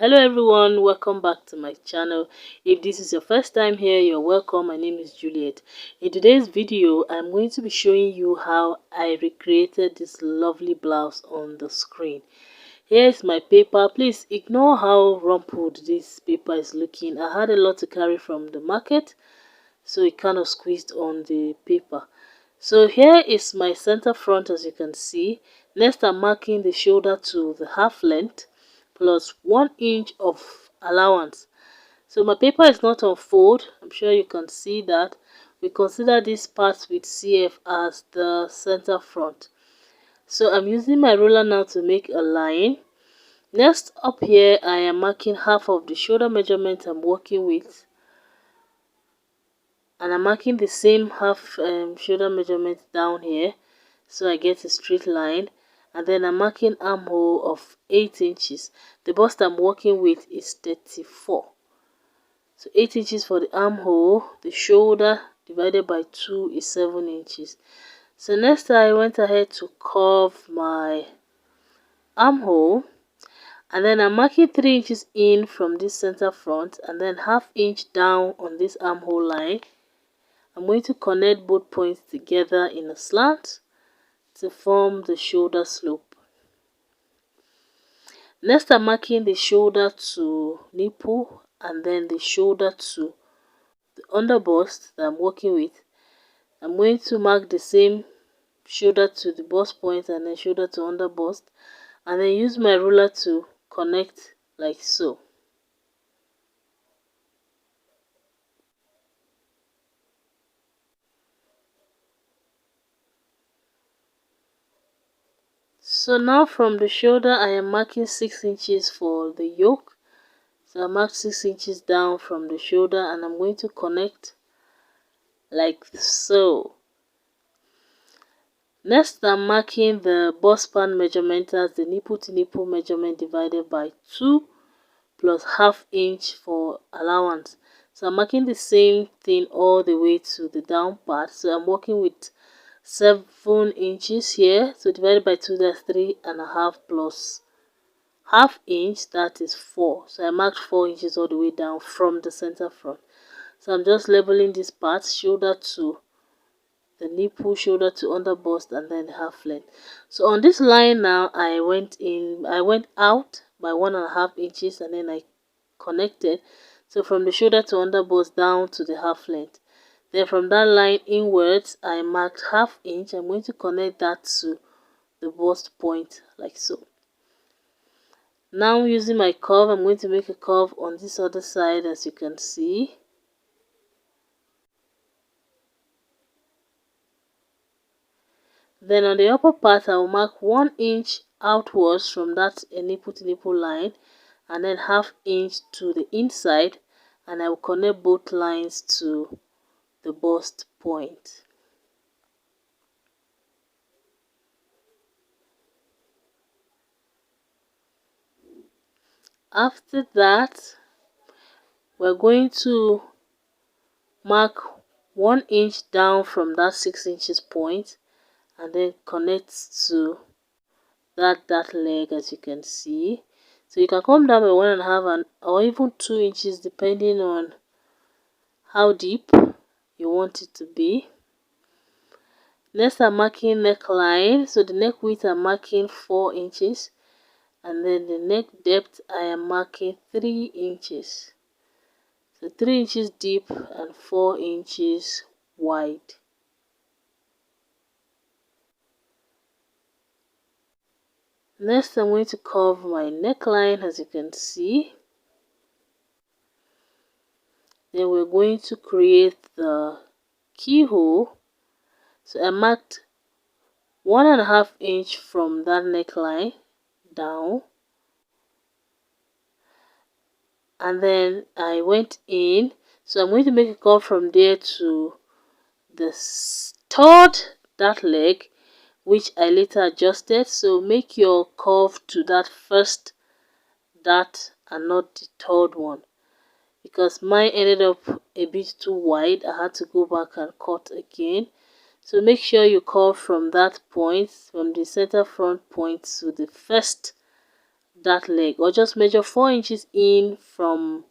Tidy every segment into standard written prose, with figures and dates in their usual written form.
Hello everyone, welcome back to my channel. If this is your first time here, you're welcome. My name is Juliet. In today's video, I'm going to be showing you how I recreated this lovely blouse on the screen. Here's my paper. Please ignore how rumpled this paper is looking. I had a lot to carry from the market, so it kind of squeezed on the paper. So here is my center front, as you can see. Next, I'm marking the shoulder to the half length plus 1 inch of allowance. So my paper is not on fold. I'm sure you can see that. We consider this part with CF as the center front. So I'm using my ruler now to make a line. Next, up here I am marking half of the shoulder measurement I'm working with, and I'm marking the same half shoulder measurement down here so I get a straight line. And then I'm marking armhole of 8 inches. The bust I'm working with is 34, so 8 inches for the armhole. The shoulder divided by 2 is 7 inches. So next I went ahead to curve my armhole, and then I'm marking 3 inches in from this center front and then ½ inch down on this armhole line. I'm going to connect both points together in a slant to form the shoulder slope. Next, I'm marking the shoulder to nipple and then the shoulder to the underbust that I'm working with. I'm going to mark the same shoulder to the bust point and then shoulder to underbust, and then use my ruler to connect like so. So now from the shoulder I am marking 6 inches for the yoke. So I marked 6 inches down from the shoulder and I'm going to connect like so. Next, I'm marking the bust span measurement as the nipple to nipple measurement divided by 2 plus ½ inch for allowance. So I'm marking the same thing all the way to the down part. So I'm working with 7 inches here. So divided by 2, that's 3.5 plus ½ inch, that is 4. So I marked 4 inches all the way down from the center front. So I'm just leveling this part, shoulder to the nipple, shoulder to underbust, and then half length. So on this line now, I went out by 1.5 inches and then I connected. So from the shoulder to underbust down to the half length. Then from that line inwards, I marked ½ inch. I'm going to connect that to the bust point like so. Now using my curve, I'm going to make a curve on this other side, as you can see. Then on the upper part, I will mark 1 inch outwards from that nipple to nipple line and then ½ inch to the inside, and I will connect both lines to the bust point. After that, we're going to mark 1 inch down from that 6 inches point and then connect to that leg, as you can see. So you can come down by 1.5 or even 2 inches depending on how deep you want it to be. Next, I'm marking neckline. So the neck width I'm marking 4 inches, and then the neck depth I am marking 3 inches. So 3 inches deep and 4 inches wide. Next, I'm going to curve my neckline, as you can see. Then we're going to create the keyhole. So I marked 1.5 inch from that neckline down, and then I went in. So I'm going to make a curve from there to the third dart leg, which I later adjusted. So make your curve to that first dart and not the third one, because mine ended up a bit too wide. I had to go back and cut again. So make sure you curve from that point, from the center front point to the first that leg, or just measure 4 inches in from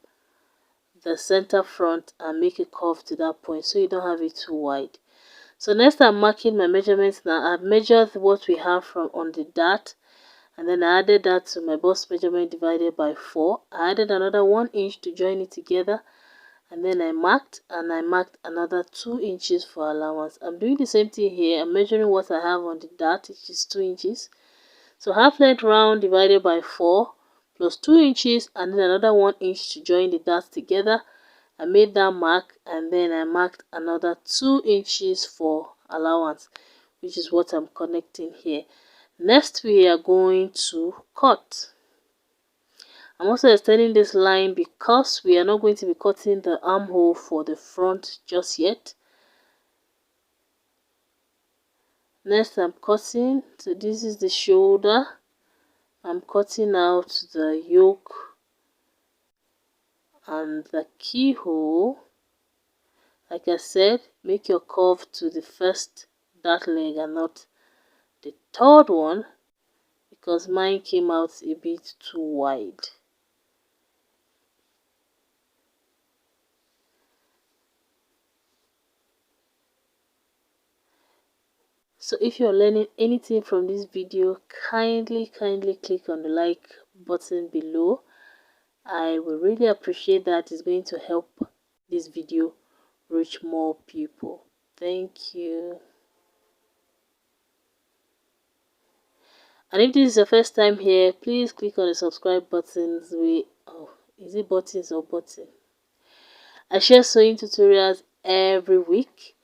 the center front and make a curve to that point so you don't have it too wide. So next, I'm marking my measurements now. I've measured what we have from on the dart, and then I added that to my bust measurement divided by 4. I added another 1 inch to join it together, and then I marked another 2 inches for allowance. I'm doing the same thing here. I'm measuring what I have on the dart, which is 2 inches. So half length round divided by 4 plus 2 inches, and then another 1 inch to join the darts together. I made that mark, and then I marked another 2 inches for allowance, which is what I'm connecting here. Next, we are going to cut. I'm also extending this line because we are not going to be cutting the armhole for the front just yet. Next, I'm cutting. So this is the shoulder. I'm cutting out the yoke and the keyhole. Like I said, make your curve to the first dart leg and not the third one, because mine came out a bit too wide. So if you're learning anything from this video, kindly click on the like button below. I will really appreciate that. It's going to help this video reach more people. Thank you. And if this is your first time here, please click on the subscribe buttons. Is it buttons or button? I share sewing tutorials every week.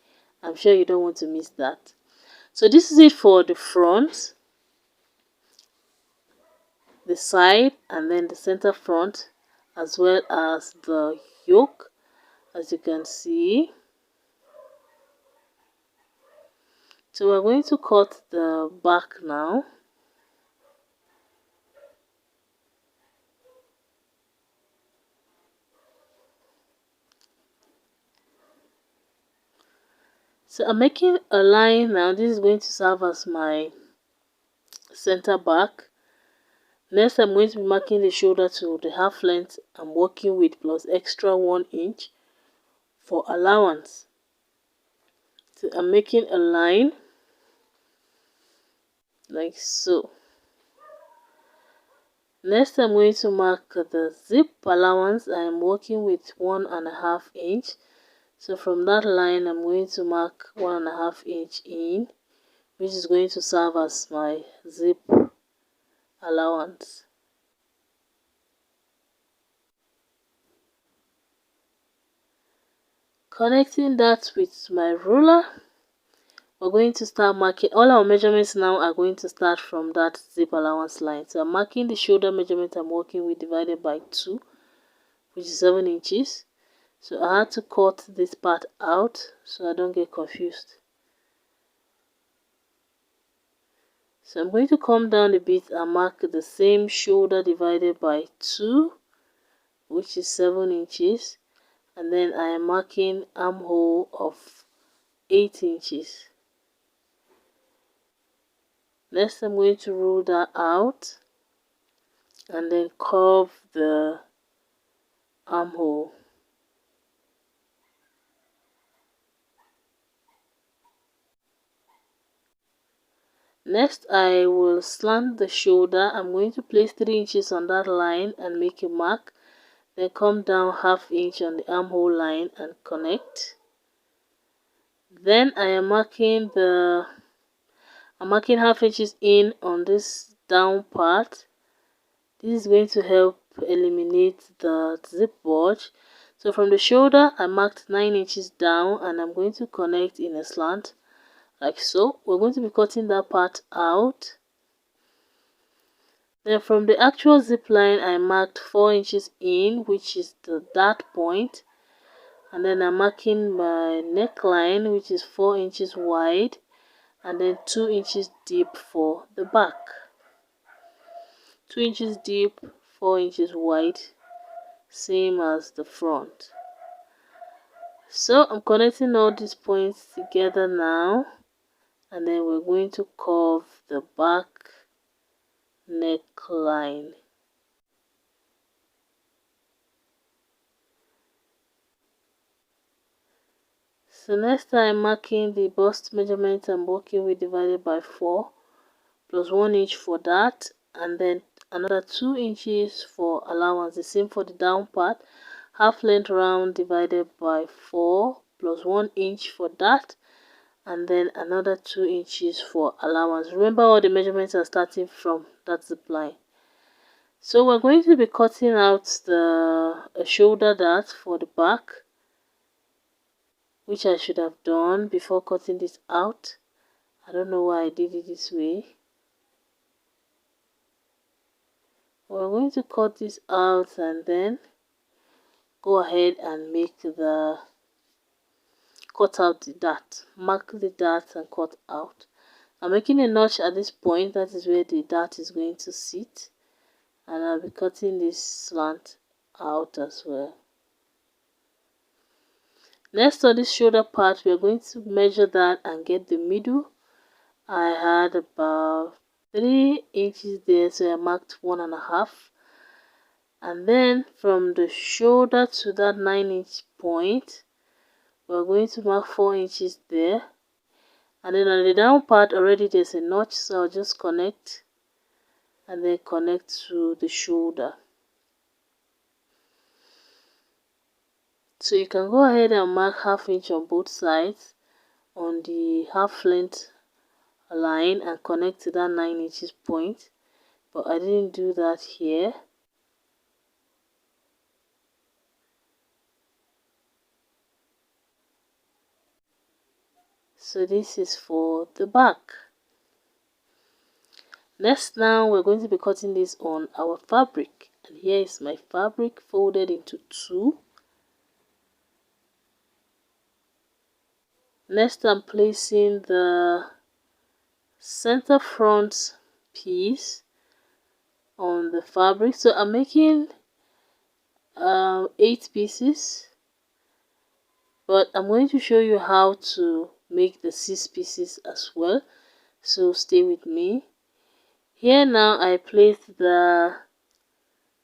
I'm sure you don't want to miss that. So this is it for the front, the side, and then the center front, as well as the yoke, as you can see. So we're going to cut the back now. So I'm making a line now. This is going to serve as my center back. Next, I'm going to be marking the shoulder to the half length I'm working with, plus extra 1 inch for allowance. So I'm making a line like so. Next, I'm going to mark the zip allowance. I'm working with 1.5 inch. So from that line, I'm going to mark 1.5 inch in, which is going to serve as my zip allowance. Connecting that with my ruler, we're going to start marking. All our measurements now are going to start from that zip allowance line. So I'm marking the shoulder measurement I'm working with divided by 2, which is 7 inches. So I had to cut this part out so I don't get confused. So I'm going to come down a bit and mark the same shoulder divided by 2, which is 7 inches. And then I am marking armhole of 8 inches. Next, I'm going to roll that out and then curve the armhole. Next, I will slant the shoulder. I'm going to place 3 inches on that line and make a mark. Then come down ½ inch on the armhole line and connect. Then I am marking ½ inches in on this down part. This is going to help eliminate the zip bulge. So from the shoulder, I marked 9 inches down, and I'm going to connect in a slant like so. We're going to be cutting that part out. Then from the actual zip line, I marked 4 inches in, which is the dart point. And then I'm marking my neckline, which is 4 inches wide, and then 2 inches deep for the back. 2 inches deep, 4 inches wide, same as the front. So I'm connecting all these points together now, and then we're going to curve the back neckline. So next I'm marking the bust measurement I'm working with divided by 4 plus 1 inch for that, and then another 2 inches for allowance. The same for the down part, half length round divided by 4 plus 1 inch for that, and then another 2 inches for allowance. Remember, all the measurements are starting from that zip line. So we're going to be cutting out the shoulder dart for the back, which I should have done before cutting this out. I don't know why I did it this way. We're going to cut this out and then go ahead and cut out the dart. Mark the dart and cut out. I'm making a notch at this point. That is where the dart is going to sit, and I'll be cutting this slant out as well. Next, on this shoulder part, we are going to measure that and get the middle. I had about 3 inches there, so I marked 1.5, and then from the shoulder to that 9-inch point, we're going to mark 4 inches there, and then on the down part already there's a notch, so I'll just connect and then connect to the shoulder. So you can go ahead and mark 1/2 inch on both sides on the half length line and connect to that 9 inches point, but I didn't do that here. So this is for the back. Next, now we're going to be cutting this on our fabric, and here is my fabric folded into 2. Next, I'm placing the center front piece on the fabric. So I'm making 8 pieces, but I'm going to show you how to make the 6 pieces as well, so stay with me. Here now I place the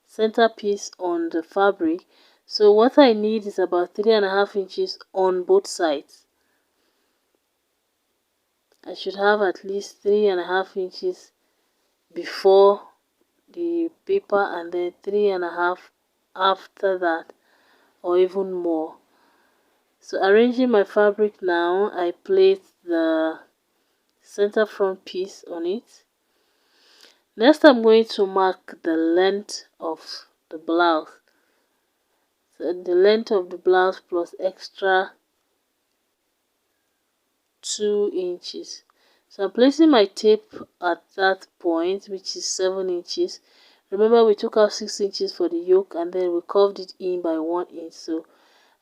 center piece on the fabric. So what I need is about 3.5 inches on both sides. I should have at least 3.5 inches before the paper, and then 3.5 after that, or even more. So arranging my fabric now, I place the center front piece on it. Next, I'm going to mark the length of the blouse. So the length of the blouse plus extra 2 inches. So I'm placing my tape at that point, which is 7 inches. Remember, we took out 6 inches for the yoke and then we curved it in by 1 inch. So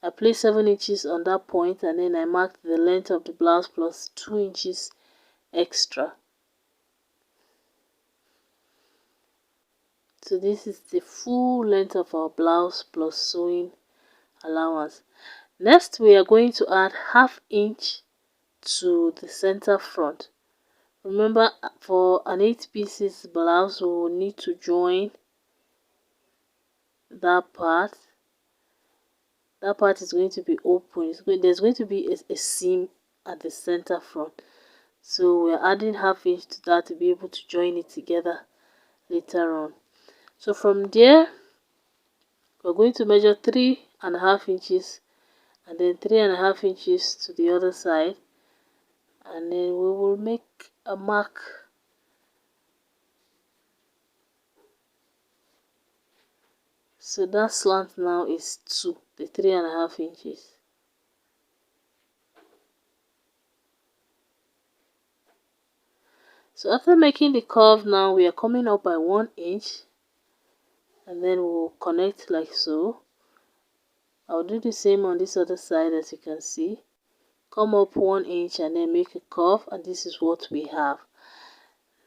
I placed 7 inches on that point, and then I marked the length of the blouse plus 2 inches extra. So this is the full length of our blouse plus sewing allowance. Next, we are going to add 1/2 inch to the center front. Remember, for an 8 pieces blouse, we will need to join that part. That part is going to be open. There's going to be a seam at the center front. So we're adding 1/2 inch to that to be able to join it together later on. So from there, we're going to measure 3.5 inches and then 3.5 inches to the other side, and then we will make a mark. So that slant now is 2, the 3.5 inches. So after making the curve, now we are coming up by 1 inch, and then we'll connect like so. I'll do the same on this other side. As you can see, come up 1 inch and then make a curve, and this is what we have.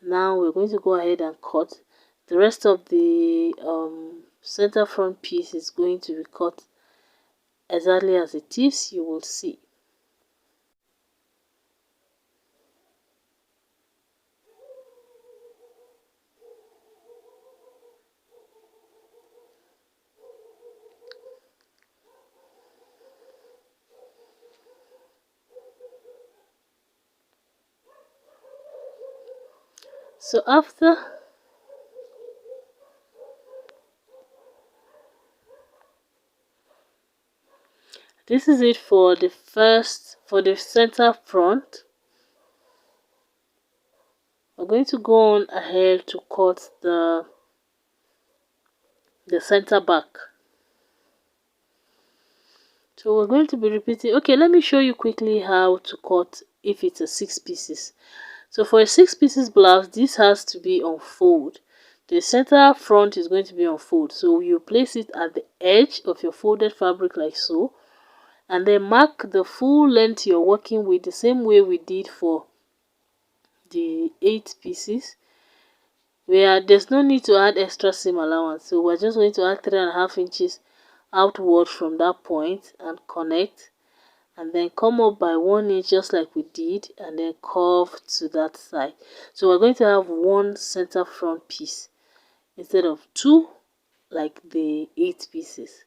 Now we're going to go ahead and cut. The rest of the center front piece is going to be cut exactly as it is. You will see. So after this is it for the center front. We're going to go on ahead to cut the center back. So we're going to be repeating. Okay, let me show you quickly how to cut if it's a 6 pieces. So for a 6 pieces blouse, this has to be on fold. The center front is going to be on fold. So you place it at the edge of your folded fabric like so, and then mark the full length you're working with the same way we did for the 8 pieces, where there's no need to add extra seam allowance. So we're just going to add 3.5 inches outward from that point and connect, and then come up by 1 inch just like we did, and then curve to that side. So we're going to have one center front piece instead of 2 like the 8 pieces.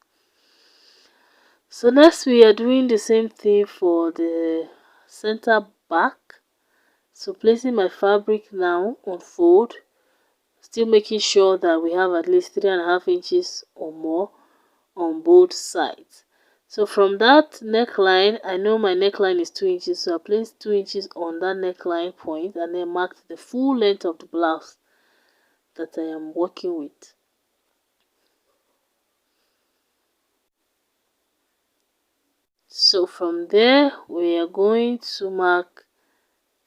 So next we are doing the same thing for the center back. So placing my fabric now on fold, still making sure that we have at least 3.5 inches or more on both sides. So from that neckline, I know my neckline is 2 inches, so I place 2 inches on that neckline point and then mark the full length of the blouse that I am working with. So from there, we are going to mark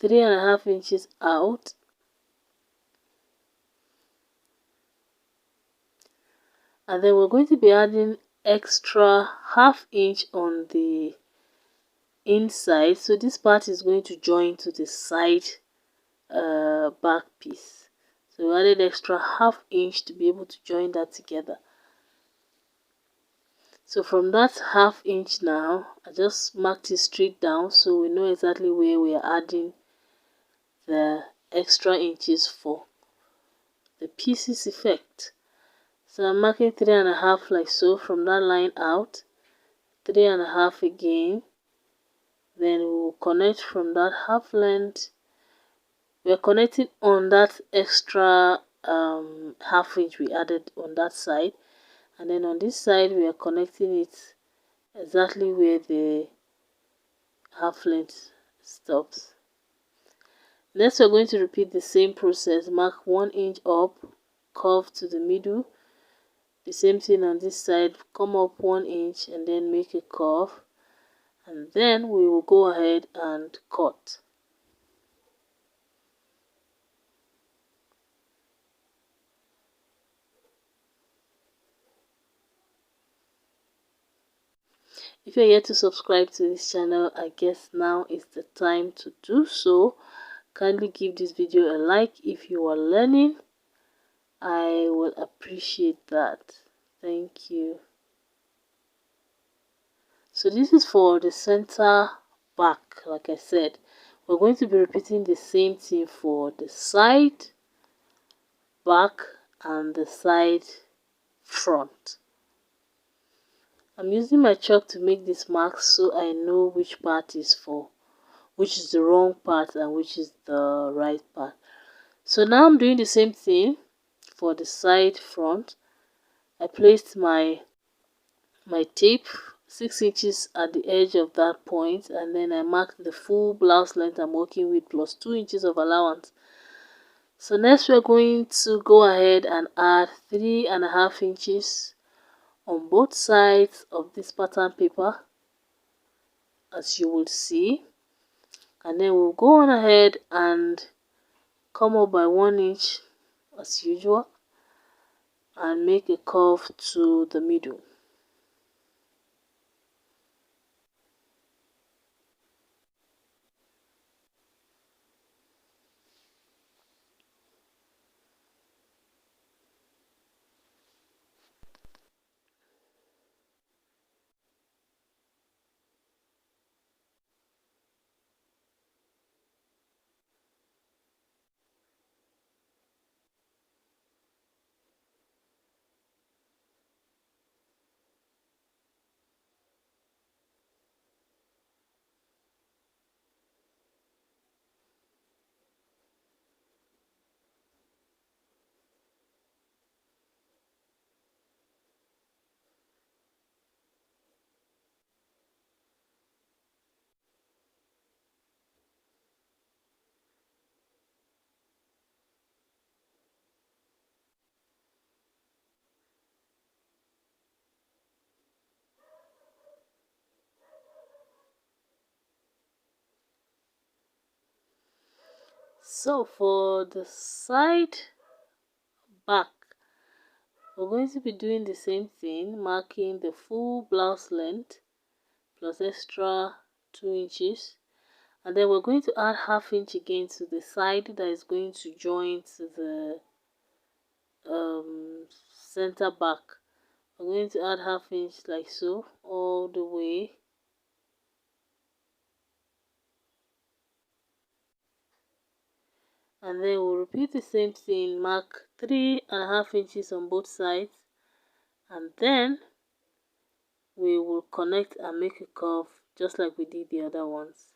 3.5 inches out, and then we're going to be adding extra 1/2 inch on the inside. So this part is going to join to the side back piece. So we added extra 1/2 inch to be able to join that together. So from that 1/2 inch now, I just marked it straight down so we know exactly where we are adding the extra inches for the pieces effect. So I'm marking 3.5 like so from that line out, 3.5 again, then we will connect from that half length. We are connecting on that extra 1/2 inch we added on that side, and then on this side we are connecting it exactly where the half length stops. Next we're going to repeat the same process. Mark 1 inch up, curve to the middle. The same thing on this side, come up 1 inch and then make a curve, and then we will go ahead and cut. If you're yet to subscribe to this channel, I guess now is the time to do so. Kindly give this video a like if you are learning. I will appreciate that. Thank you. So this is for the center back. Like I said, we're going to be repeating the same thing for the side back and the side front. I'm using my chalk to make these marks so I know which part is for, which is the wrong part and which is the right part. So now I'm doing the same thing for the side front. I placed my tape 6 inches at the edge of that point, and then I marked the full blouse length I'm working with plus 2 inches of allowance. So next we're going to go ahead and add 3.5 inches on both sides of this pattern paper, as you will see, and then we'll go on ahead and come up by 1 inch as usual and make a curve to the middle. So for the side back, we're going to be doing the same thing, marking the full blouse length plus extra 2 inches, and then we're going to add half inch again to the side that is going to join to the center back. We're going to add half inch like so all the way, and then we'll repeat the same thing, mark 3.5 inches on both sides, and then we will connect and make a curve just like we did the other ones.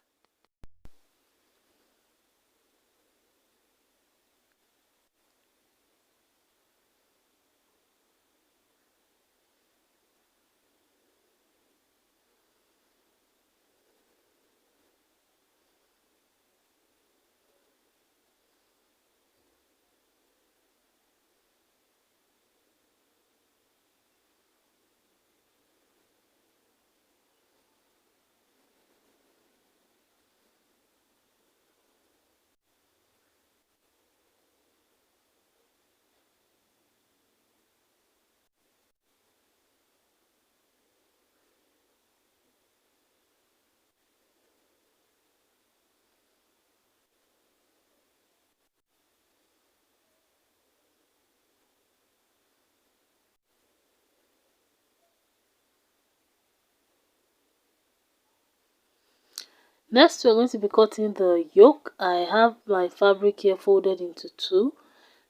Next, we're going to be cutting the yoke. I have my fabric here folded into two.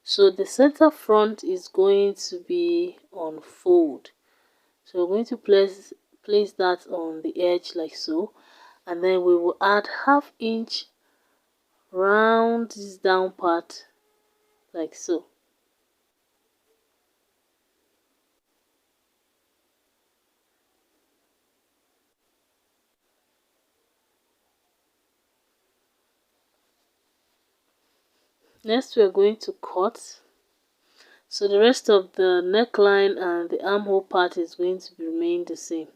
So the center front is going to be on fold. So we're going to place that on the edge like so. And then we will add half inch round this down part like so. Next, we're going to cut. So the rest of the neckline and the armhole part is going to remain the same.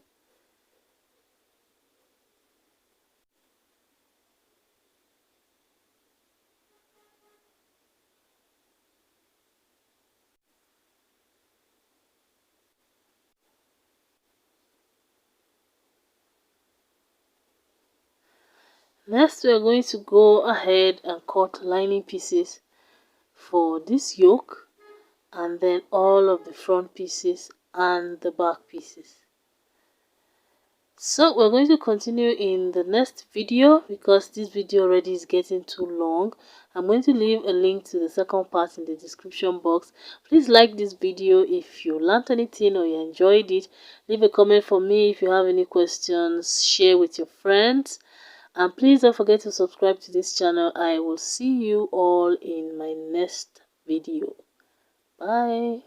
Next, we are going to go ahead and cut lining pieces for this yoke, and then all of the front pieces and the back pieces. So we're going to continue in the next video because this video already is getting too long. I'm going to leave a link to the second part in the description box. Please like this video if you learned anything or you enjoyed it. Leave a comment for me if you have any questions. Share with your friends. And please don't forget to subscribe to this channel. I will see you all in my next video. Bye.